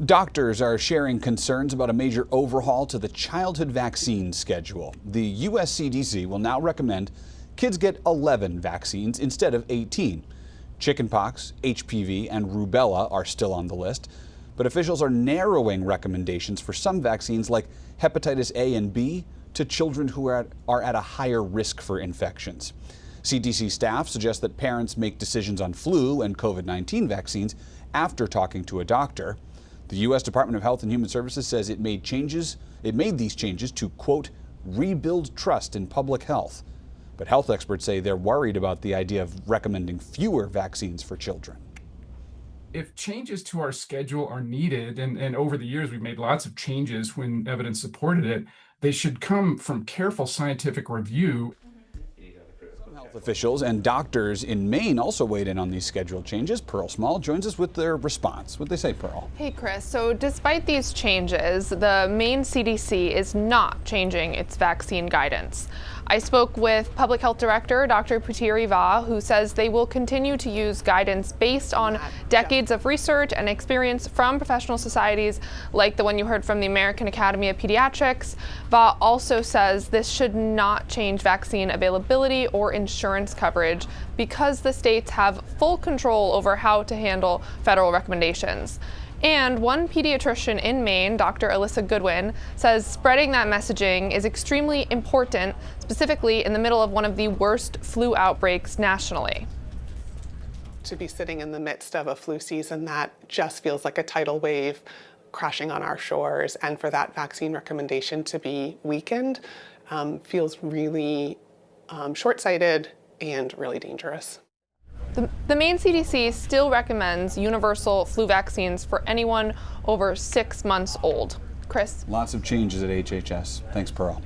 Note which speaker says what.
Speaker 1: Doctors are sharing concerns about a major overhaul to the childhood vaccine schedule. The U.S. CDC will now recommend kids get 11 vaccines instead of 18. Chickenpox, HPV, and rubella are still on the list, but officials are narrowing recommendations for some vaccines like hepatitis A and B to children who are at a higher risk for infections. CDC staff suggest that parents make decisions on flu and COVID-19 vaccines after talking to a doctor. The U.S. Department of Health and Human Services says it made these changes to, quote, rebuild trust in public health. But health experts say they're worried about the idea of recommending fewer vaccines for children.
Speaker 2: If changes to our schedule are needed, and over the years we've made lots of changes when evidence supported it, they should come from careful scientific review.
Speaker 1: Health officials and doctors in Maine also weighed in on these schedule changes. Pearl Small joins us with their response. What'd they say, Pearl?
Speaker 3: Hey, Chris. So despite these changes, the Maine CDC is not changing its vaccine guidance. I spoke with Public Health Director Dr. Putiri Va, who says they will continue to use guidance based on decades of research and experience from professional societies like the one you heard from the American Academy of Pediatrics. Va also says this should not change vaccine availability or insurance coverage because the states have full control over how to handle federal recommendations. And one pediatrician in Maine, Dr. Alyssa Goodwin, says spreading that messaging is extremely important, specifically in the middle of one of the worst flu outbreaks nationally.
Speaker 4: To be sitting in the midst of a flu season that just feels like a tidal wave crashing on our shores, and for that vaccine recommendation to be weakened feels really short-sighted and really dangerous.
Speaker 3: The Maine CDC still recommends universal flu vaccines for anyone over 6 months old. Chris?
Speaker 1: Lots of changes at HHS. Thanks, Pearl.